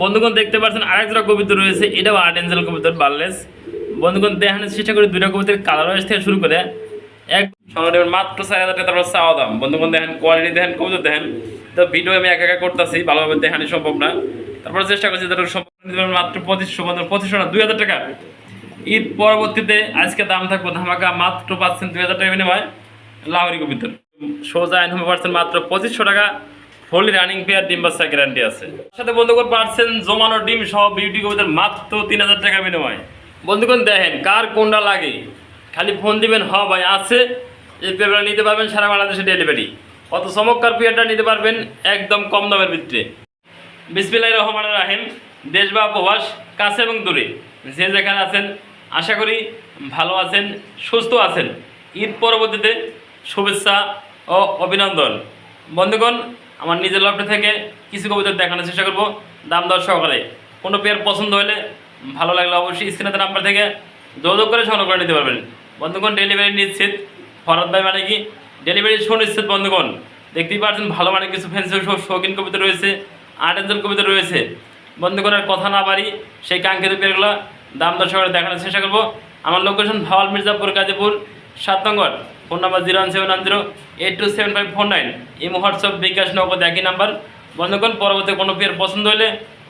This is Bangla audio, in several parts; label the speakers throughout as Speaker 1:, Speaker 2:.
Speaker 1: বন্ধুগণ দেখতে পাচ্ছেন আরেক জোড়া কবিতা রয়েছে, এটাও আর্ট এঞ্জেল কবিতার বার্লেস। বন্ধুগণ দেখানোর চেষ্টা করি দুইটা কবিতার কালার ওয়াইজ থেকে শুরু করে এক মাত্র 4,000 টাকা তারপর চাওয়া দাম। বন্ধুগণ দেখেন কোয়ালিটি দেখেন কবিতা দেখেন, তো ভিডিও আমি একা একা করতেছি, ভালোভাবে দেখানো সম্ভব না, তারপর চেষ্টা করছি যতটুকু সম্ভব মাত্র 2500, 2500 না 2,000 টাকা। ঈদ পরবর্তীতে আজকে দাম থাকবো ধামাকা, মাত্র পাচ্ছেন 2,000 টাকা বিনিময় লাহোরি কবিতর। সোজা আইন হোমে পাচ্ছেন মাত্র 2500 টাকা, ফুলি রানিং পেয়ার, ডিম বাচ্চা গ্যারান্টি আছে। সাথে বন্ধুগণ পাচ্ছেন জমানো ডিম সহ বিউটি কবিতার মাত্র 3,000 টাকা বিনিময়। বন্ধুগণ দেখেন কার কোনটা লাগে, খালি ফোন দিবেন, হ ভাই আছে, এই পেয়ারটা নিতে পারবেন, সারা বাংলাদেশে ডেলিভারি। কত চমৎকার পেয়ারটা নিতে পারবেন একদম কম দামের ভিতরে। বিসমিল্লাহির রহমানির রহিম। দেশ বা প্রবাস, কাছে এবং দূরে যে যেখানে আছেন আশা করি ভালো আছেন, সুস্থ আছেন। ঈদ পরবর্তীতে শুভেচ্ছা ও অভিনন্দন। বন্ধুগণ আমার নিজের লফটে থেকে কিছু কবিতা দেখানোর চেষ্টা করব দাম দর সহকারে। কোনো পেয়ার পছন্দ হলে ভালো লাগলে অবশ্যই স্ক্রিনে নাম্বার থেকে যোগাযোগ করে সংগ্রহ করে নিতে পারবেন। বন্ধুগণ ডেলিভারি নিশ্চিত, ফরত ভাই মানে কি ডেলিভারি সুনিশ্চিত। বন্ধুগণ দেখতেই পাচ্ছেন ভালো মানে কিছু ফ্যান্সি শৌখিন কবিতা রয়েছে, আর্ট এঞ্জেল কবিতা রয়েছে। বন্ধুগণের কথা না বাড়ি সেই কাঙ্ক্ষিত পেয়ারগুলো দাম দর সহকারে দেখানোর চেষ্টা করবো। আমার লোকেশন ভাওয়াল মির্জাপুর, গাজীপুর 7 নম্বর। Phone number 01710827549। এই হোয়াটসঅ্যাপ বিকাশ নগদ একই নাম্বার। বন্ধুগণ পরবর্তী কোনো পেয়ার পছন্দ হলে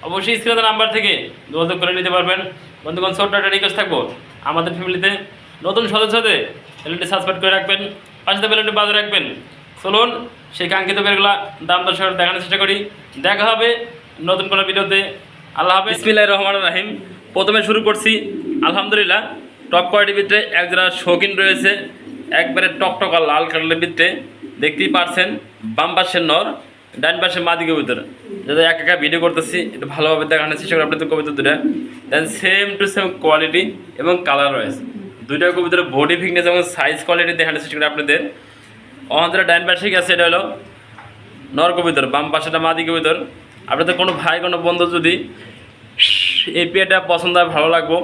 Speaker 1: অবশ্যই স্ক্রিনে নাম্বার থেকে যোগাযোগ করে নিতে পারবেন। বন্ধুগণ ছোট্ট একটা রিকোয়েস্ট থাকবো, আমাদের ফ্যামিলিতে নতুন সদস্য হতে চ্যানেলটি সাবস্ক্রাইব করে রাখবেন, পাশে বেলটি বাজে রাখবেন। চলুন সেই কাঙ্ক্ষিত পেয়ারগুলো দাম দর সহকারে দেখানোর চেষ্টা করি। দেখা হবে নতুন কোনো ভিডিওতে। আল্লাহ হাফেজ। বিসমিল্লাহির রহমানির রহিম। প্রথমে শুরু করছি আলহামদুলিল্লাহ টপ কোয়ালিটির ভিতরে এক যারা শৌখিন রয়েছে, একবারে টকটকা লাল কালারের ভিতরে দেখতেই পারছেন। বাম পাশের নর, ডান পাশে মাদি কবিতর। যাদের এক একা ভিডিও করতেছি একটু ভালোভাবে দেখানোর চেষ্টা করি আপনাদের কবিতা দুটা। দেন সেম টু সেম কোয়ালিটি এবং কালার রয়েছে দুইটা কবিতার বডি ফিটনেস এবং সাইজ কোয়ালিটি দেখানোর চেষ্টা করি আপনাদের। আমাদের ডান পাশে গেছে এটা হলো নর কবিতর, বাম পাশেটা মাদি কবিতর। আপনাদের কোনো ভাই কোনো বন্ধু যদি এই পেয়ারটা পছন্দ হয়, ভালো লাগবো,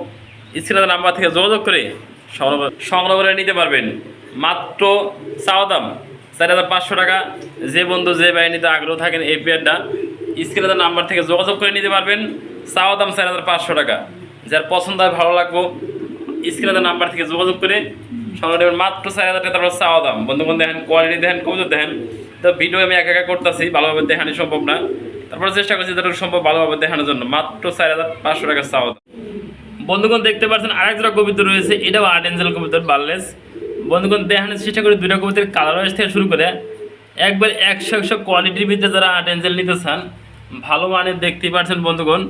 Speaker 1: স্ক্রিনের নাম্বার থেকে যোগাযোগ করে সংগ্রহ করে নিতে পারবেন। মাত্র চাওয়া দাম 4,500 টাকা। যে বন্ধু যে ভাই নিতে আগ্রহ থাকেন এই পেয়ারটা স্ক্রিনের নাম্বার থেকে যোগাযোগ করে নিতে পারবেন। চাওয়া দাম 4,500 টাকা। যার পছন্দ হয়, ভালো লাগবো, স্ক্রিনের নাম্বার থেকে যোগাযোগ করে সংগ্রহ নেবেন। মাত্র 4,000 টাকা তারপর চাওয়া দাম। বন্ধুগণ দেখেন কোয়ালিটি দেখেন কবিতা দেখেন, তো ভিডিও আমি একা একা করতেছি, ভালোভাবে দেখানো সম্ভব না, তারপর চেষ্টা করছি যতটুকু সম্ভব ভালোভাবে দেখানোর জন্য। মাত্র 4,500 টাকা চাওয়া দাম। বন্ধুগণ দেখতে পাচ্ছেন আরেক জোড়া কবিতা রয়েছে, এটাও আর্ট এঞ্জেল কবিতার বার্লেস। বন্ধুগণ দেখানোর চেষ্টা করি দুইটা কবিতার কালার ওয়াইজ থেকে শুরু করে একবার 100 কোয়ালিটির ভিতরে যারা আর্ট এঞ্জেল নিতে চান ভালো মানের দেখতেই পাচ্ছেন। বন্ধুগণ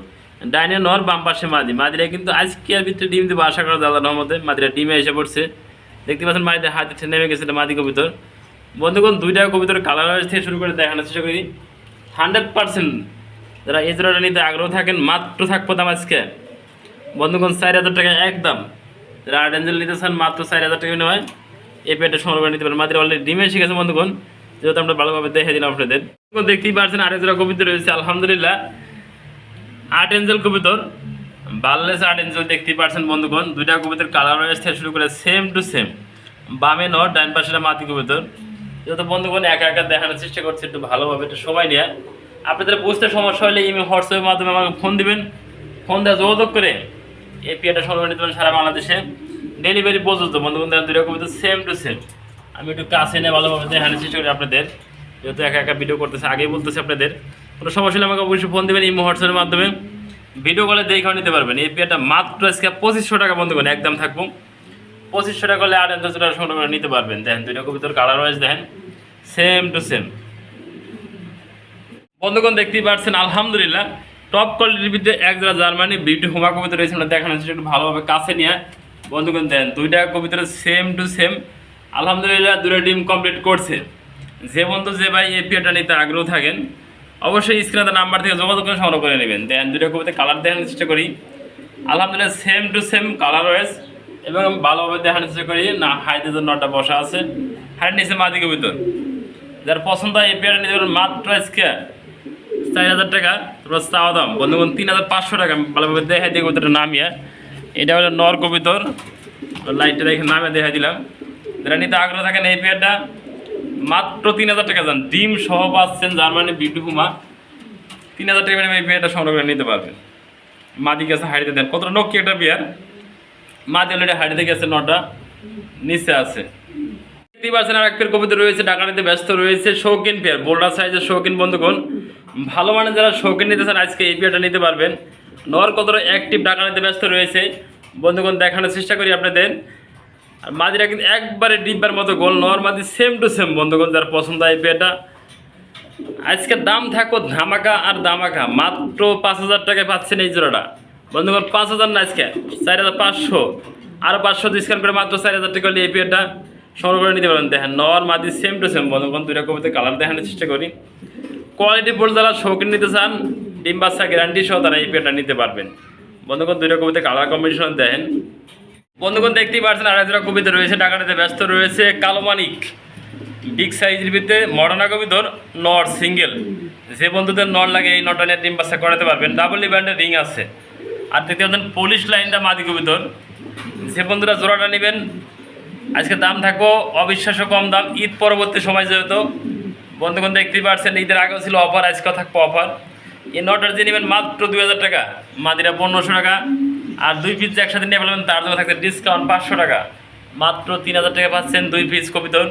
Speaker 1: ডাইনে নর, বাম পাশে মাদি। মাদিরা কিন্তু আজকে আর ভিতরে ডিম দেবো আশা করা যাওয়ার রহমতে। মাদিরা ডিমে এসে পড়ছে, দেখতে পাচ্ছেন মাদিদের হাতে নেমে গেছে মাদি কবিতর। বন্ধুগণ দুইটা কবিতার কালার ওয়াইজ থেকে শুরু করে দেখানোর চেষ্টা করি 100%। যারা এই জোড়াটা নিতে আগ্রহ থাকেন মাত্র থাকবো দাম আজকে বন্ধুগণ 4,000 টাকা একদম। যারা আর্ট এঞ্জেল নিতে চান মাত্র 4,000 টাকা নেওয়া হয় এই পেয়ারটা সংগ্রহ করে নিতে পারেন। মাদিরা অলরেডি ডিমে এসে গেছে বন্ধুগণ, যেহেতু আমরা ভালোভাবে দেখে দিলাম আপনাদের। দেখতেই পাচ্ছেন আরেক জোড়া কবিতা রয়েছে আলহামদুলিল্লাহ আর্ট এঞ্জেল কবিতর বার্লেস আর্ট এঞ্জেল দেখতেই পাচ্ছেন। বন্ধুগণ দুইটা কবিতার কালার ওয়াইজ থেকে শুরু করে সেম টু সেম। বামে নর, ডান পাশেটা মাদি কবিতর। যেহেতু বন্ধুগণ একা একা দেখানোর চেষ্টা করছে, একটু ভালোভাবে একটু সময় নিয়ে আপনাদের বুঝতে সমস্যা হলে ইমেল হোয়াটসঅ্যাপের মাধ্যমে আমাকে ফোন দিবেন। ফোন দেওয়া যোগাযোগ করে এই পেয়ারটা সংগ্রহ নিতে পারেন সারা বাংলাদেশে ডেলিভারি প্রযোজ্য। বন্ধুগণ দুইটা কবিতা সেম টু সেম। আমি একটু কাছে নিয়ে ভালোভাবে দেখানোর চেষ্টা করি আপনাদের, যেহেতু একা একা ভিডিও করতেছে। আগেই বলতেছি আপনাদের কোনো সমস্যা হলে আমাকে অবশ্যই ফোন দেবেন ইমেল হোয়াটসঅ্যাপের মাধ্যমে, ভিডিও কলে দেখেও নিতে পারবেন। এই পেয়ারটা মাত্র আজকে 2500 টাকা বন্ধুগণ একদম থাকবো। 2500 টাকা হলে 8,000 টাকা সংগ্রহ করে নিতে পারবেন। দেখেন দুইটা কবিতার কালার ওয়াইজ দেখেন সেম টু সেম। বন্ধুগণ দেখতেই পাচ্ছেন আলহামদুলিল্লাহ টপ কোয়ালিটির ভিতরে এক জোড়া জার্মানি বিউটি হোমা কবিতা রয়েছে, আমরা দেখানোর চেষ্টা একটু ভালোভাবে কাছে নিয়ে। বন্ধুগণ দেন দুইটা কবিতার সেম টু সেম আলহামদুলিল্লাহ দুটো ডিম কমপ্লিট করছে। যে বন্ধু যে ভাই এই পেয়ারটা নিতে আগ্রহ থাকেন অবশ্যই স্ক্রিনে নাম্বার থেকে যোগাযোগ করে সংগ্রহ করে নেবেন। দেন দুটো কবিতা কালার দেখানোর চেষ্টা করি আলহামদুলিল্লাহ same to same colour wise এবং ভালোভাবে দেখানোর চেষ্টা করি। না হাইতে যে নটা বসা আছে, হাইট নিচে মাদি কবিতর। যার পছন্দ হয় এই পেয়ারটা নিতে পারেন মাত্র আজকে 4,000 টাকা তারপর চাওয়া দাম। বন্ধুগণ 3,500 টাকা। ভালোভাবে দেখাই দিয়ে কবিতাটা নামিয়ে, এটা হলো নর কবিতর, লাইটটা রেখে নামে দেখা দিলাম। যারা নিতে আগ্রহ থাকেন এই পেয়ারটা মাত্র 3,000 টাকা যান। ডিম সহ পাচ্ছেন জার্মানি বিউটি হোমা 3000 টাকা বিনিময়ে এই পেয়ারটা সংগ্রহ করে নিতে পারবেন। মাদি গেছে হাড়িতে দেন, কতটা নক্কি একটা পেয়ার। মাদি অলরেডি হাড়িতে গেছে, নটা নিচে আছে। দেখতেই পাচ্ছেন আর এক পেয়ার কবিতা রয়েছে, ডাকানিতে ব্যস্ত রয়েছে, শৌখিন পেয়ার, বোল্ডার সাইজের শৌখিন বন্ধুগণ। ভালো মানে যারা শৌখিন নিতে চান আজকে এই পেয়ারটা নিতে পারবেন। নর কতটা অ্যাক্টিভ, ডাকানিতে ব্যস্ত রয়েছে বন্ধুগণ, দেখানোর চেষ্টা করি আপনাদের। আর মাদিরা কিন্তু একবারে ডিব্বার মতো গোল, নর মাদি সেম টু সেম বন্ধুগণ। যার পছন্দ এই পেয়ারটা আজকের দাম থাকো ধামাকা আর দামাকা, মাত্র 5000 টাকায় পাচ্ছেন এই জোড়াটা বন্ধুগণ। 5000 না, আজকে 4500, আরও 500 ডিসকাউন্ট করে মাত্র 4000 টাকা হলে এই পেয়ারটা সংগ্রহ করে নিতে পারবেন। দেখেন নর মাদি সেম টু সেম বন্ধুগণ। দুইটা কবিতে কালার দেখানোর চেষ্টা করি। কোয়ালিটি ফুল যারা শৌখিন নিতে চান, ডিম বাচ্চা গ্যারান্টি সহ তারা এই পেয়ারটা নিতে পারবেন বন্ধুগণ। দুইটা কবিতে কালার কম্বিনেশন দেখেন বন্ধুগণ। দেখতেই পাচ্ছেন আর একটা কবিতা রয়েছে, ডাকানিতে ব্যস্ত রয়েছে, কালো মানিক বিগ সাইজের ভিতরে মডার্না কবিতর, নর সিঙ্গেল। যে বন্ধুদের নর লাগে এই নটা নিয়ে ডিম বাচ্চা করাতে পারবেন। ডাবল ব্যান্ডের রিং আছে। আর দেখতে পাচ্ছেন পুলিশ লাইনটা মাদি কবিতর। যে বন্ধুরা জোড়াটা নেবেন আজকে দাম থাকবো অবিশ্বাস্য কম দাম, ঈদ পরবর্তী সময় যেহেতু বন্ধুগণ। দেখতেই পাচ্ছেন ঈদের আগেও ছিল অফার, আজকেও থাকবো অফার। এই নটার যে নেবেন মাত্র 2000 টাকা, মাদিরা 1500 টাকা। আর 2 পিস একসাথে নিয়ে ফেলবেন, তার জন্য থাকছে ডিসকাউন্ট 500 টাকা, মাত্র 3000 টাকা পাচ্ছেন 2 পিস কবিতর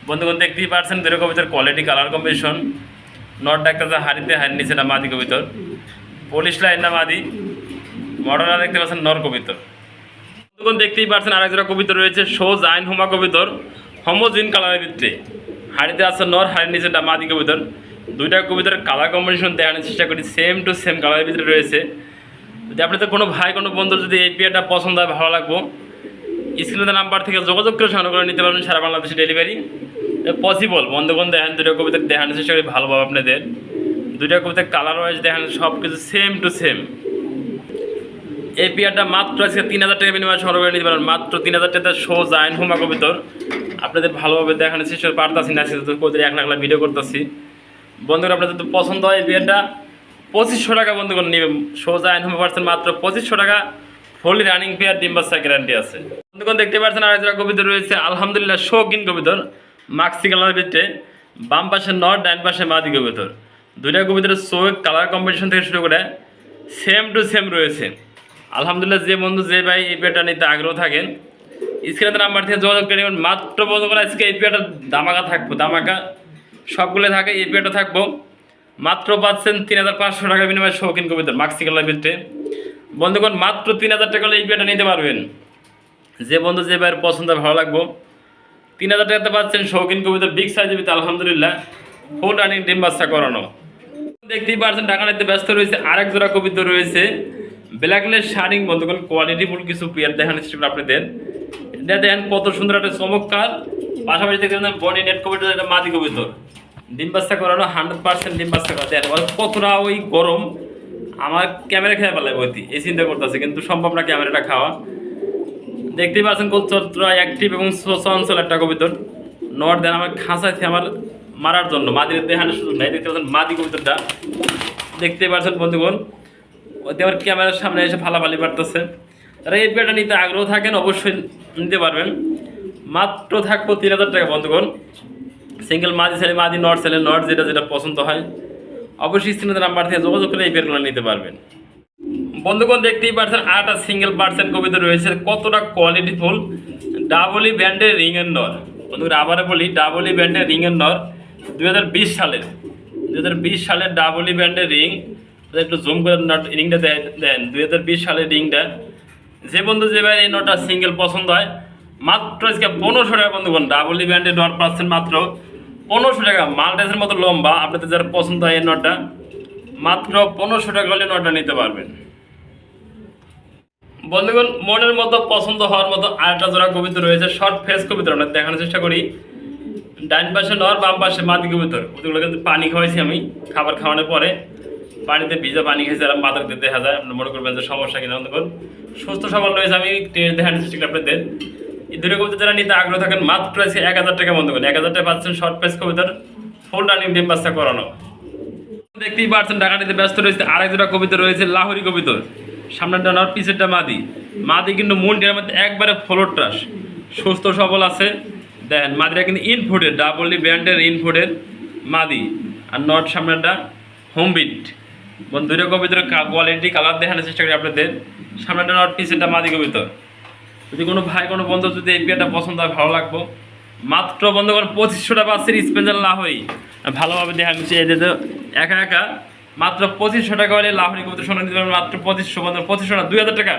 Speaker 1: বন্ধুগণ। দেখতেই পাচ্ছেন দুটো কবিতার কোয়ালিটি কালার কম্বিনেশন। নটটা একটা হাড়িতে, হাড়ির নিচে না মাদি কবিতর, পুলিশ লাইন না মাদি, মডার্না দেখতে পাচ্ছেন নর কবিতর বন্ধুগণ। দেখতেই পাচ্ছেন আরেক জোড়া কবিতর রয়েছে, শো জাইন হুমা কবিতর, হোমোজিন কালারের ভিতরে, হাড়িতে আছে নর, হাড়ির নিচেটা মাদি কবিতর। দুইটা কবিতার কালার কম্বিনেশন দেখানোর চেষ্টা করি, সেম টু সেম কালারের ভিতরে রয়েছে। যদি আপনাদের কোনো ভাই কোনো বন্ধুর যদি এই পেয়ারটা পছন্দ হয়, ভালো লাগবো, স্ক্রিনের নাম্বার থেকে যোগাযোগ করে সংগ্রহ করে নিতে পারবেন। সারা বাংলাদেশে ডেলিভারি পসিবল বন্ধুগণ। দেখেন দুটো কবিতা দেখানোর চেষ্টা করি ভালোভাবে আপনাদের। দুইটা কবিতার কালার ওয়াইজ দেখেন সব কিছু সেম টু সেম। এই পেয়ারটা মাত্র আজকে 3000 টাকা বিনিময়ে সংগ্রহ করে নিতে পারবেন, মাত্র 3000 টাকা। শো জাইন হুমা কবিতর আপনাদের ভালোভাবে দেখানোর চেষ্টা পারতাছি না, সেহেতু কবিতা 1 লাখ ভিডিও করতেছি বন্ধুরা। আপনাদের তো পছন্দ হয় এই পেয়ারটা 2500 টাকা বন্ধুগণ নেবেন। শো জাইন হুমা পাচ্ছেন মাত্র 2500 টাকা, ফুলি রানিং পেয়ার, ডিম বাচ্চা গ্যারান্টি আছে বন্ধুগণ। দেখতে পাচ্ছেন আর একটা কবিতা রয়েছে, আলহামদুলিল্লাহ শৌখিন কবিতর, মাক্সি কালারের ভিতরে, বাম পাশে নর, ডান পাশে মাদি কবিতর। দুইটা কবিতার শোক কালার কম্বিনেশন থেকে শুরু করে সেম টু সেম রয়েছে আলহামদুলিল্লাহ। যে বন্ধু যে ভাই এই পেয়ারটা নিতে আগ্রহ থাকেন স্ক্রিনের নাম্বার থেকে যোগাযোগ করে নেবেন। মাত্র বন্ধুগণ আজকে এই পেয়ারটা দামাকা থাকবো, দামাকা সবগুলো থাকে, এই পেয়ারটা থাকবো মাত্র পাচ্ছেন 3500 টাকা বিনিময়ে শৌখিন কবিতর, মাক্সি কালারের ভিতরে বন্ধুগণ। মাত্র 3000 টাকা হলে এই পেয়ারটা নিতে পারবেন। যে বন্ধু যে ভাইয়ের পছন্দ ভালো লাগবো, 3000 টাকাতে পাচ্ছেন শৌখিন কবিতর, বিগ সাইজের ভিতরে আলহামদুলিল্লাহ, ফুল রানিং ডিম বাচ্চা করানো। দেখতেই পাচ্ছেন ডাকানিতে ব্যস্ত রয়েছে আরেক জোড়া কবিতা রয়েছে, ব্ল্যাকলেস শার্টিং বন্ধুগণ। কোয়ালিটিফুল কিছু পেয়ার দেখানোর চেষ্টা করে আপনাদের। এটা দেখেন কত সুন্দর একটা চমৎকার, পাশাপাশি দেখতে বডি নেট কবিতর, এটা মাদি কবিতর, ডিম বাচ্চা করানো 100% ডিম বাচ্চা করা। দেখেন কতটা ওই গরম, আমার ক্যামেরা খেয়ে পেলায় বইতি এই চিন্তা করতেছে, কিন্তু সম্ভব না ক্যামেরাটা খাওয়া। দেখতেই পাচ্ছেন কতটা অ্যাক্টিভ এবং চঞ্চল একটা কবিতর। নট দেন আমার খাঁচাইছে আমার মারার জন্য, মাদির দেখানোর সুযোগ নাই। দেখতে পাচ্ছেন মাদি কবিতরটা, দেখতেই পাচ্ছেন বন্ধুগণ, ওতে আবার ক্যামেরার সামনে এসে ফালাফালি পারতেছে। তারা এই পেয়ারটা নিতে আগ্রহ থাকেন অবশ্যই নিতে পারবেন। মাত্র থাকবো 3000 টাকা বন্ধুগণ। সিঙ্গেল মাদি ছেলে মাদি, নট ছেলে নট, যেটা যেটা পছন্দ হয় অবশ্যই স্ক্রিনের নাম্বার থেকে যোগাযোগ করে এই পেয়ারগুলো নিতে পারবেন বন্ধুগণ। দেখতেই পাচ্ছেন আরেকটা সিঙ্গেল পার্সেন্ট কবিতা রয়েছে, কতটা কোয়ালিটিফুল, ডাবলি ব্যান্ডের রিং এর নর বন্ধুরা। আবারও বলি, ডাবলি ব্যান্ডের রিং এর নর, 2020 সালের ডাবলি ব্যান্ডের রিং। একটু জুম করে রিংটা দেন, 2020 সালের রিংটা। যে বন্ধু যে ভাই এই নটা সিঙ্গেল পছন্দ হয়, মাত্র আজকে 1500 টাকা বন্ধুগণ। ডাবলি ব্যান্ডের নট পাচ্ছেন মাত্র 1500 টাকা, মাল্টাসের মতো লম্বা। আপনাদের যারা পছন্দ হয় এই নটটা, মাত্র 1500 টাকা হলে নটটা নিতে পারবেন বন্ধুগণ। মনের মতো পছন্দ হওয়ার মতো আরেকটা জোড়া কবিতা রয়েছে, শর্ট ফেস কবিতা। আমরা দেখানোর চেষ্টা করি, ডান পাশে নর, বাম পাশে মাদি কবিতর। ওগুলো কিন্তু পানি খাওয়াইছি আমি, খাবার খাওয়ানোর পরে পানিতে ভিজা পানি খেয়েছি, আর মাথার দিতে দেখা যায়। আপনি মনে করবেন যে সমস্যা কিনা, বন্ধুগণ সুস্থ সবল রয়েছে। আমি দেখানোর চেষ্টা করি আপনাদের। এই দুটো কবিতা যারা নিতে আগ্রহ থাকেন, মাত্র আছে 1000 টাকা বন্ধুগণ। 1000 টাকা পাচ্ছেন শর্ট ফেস কবিতার, ফুল রানিং ডিম বাচ্চা করানো। দেখতেই পাচ্ছেন ডাকানিতে ব্যস্ত রয়েছে আরেক জোড়া কবিতা রয়েছে, লাহোরি কবিতর। সামনেটা নর, পিছেরটা মাদি। মাদি কিন্তু মুন্ডির মধ্যে একবারে ফ্লোর ট্রাস, সুস্থ সবল আছে। দেখেন মাদিরা কিন্তু ইনফুডের, ডাবলি ব্যান্ডের ইনফুডের মাদি। আর নট সামনেটা হোমবিট, বন্ধু দুইটা কবিতার কোয়ালিটি কালার দেখানোর চেষ্টা করি আপনাদের। সামনেটা নট পিছনেটা মাদি কবিতা। যদি কোনো ভাই কোনো বন্ধু যদি এই পেয়ারটা পছন্দ হয়, ভালো লাগবো, মাত্র বন্ধুগণ 2500 বাচ্চার স্পেঞ্জার লাহরি ভালোভাবে দেখাচ্ছি। এই যে একা একা মাত্র 2500 টাকা হলে লাহরি কবিতা সোনা নিতে পারবেন, মাত্র 2500 বন্ধু, 2500 না 2000 টাকা।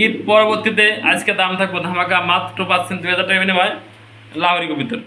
Speaker 1: ঈদ পরবর্তীতে আজকে দাম থাকবো ধামাকা, মাত্র পাচ্ছেন 2000 টাকা বিনিময় লাহরি কবিতার।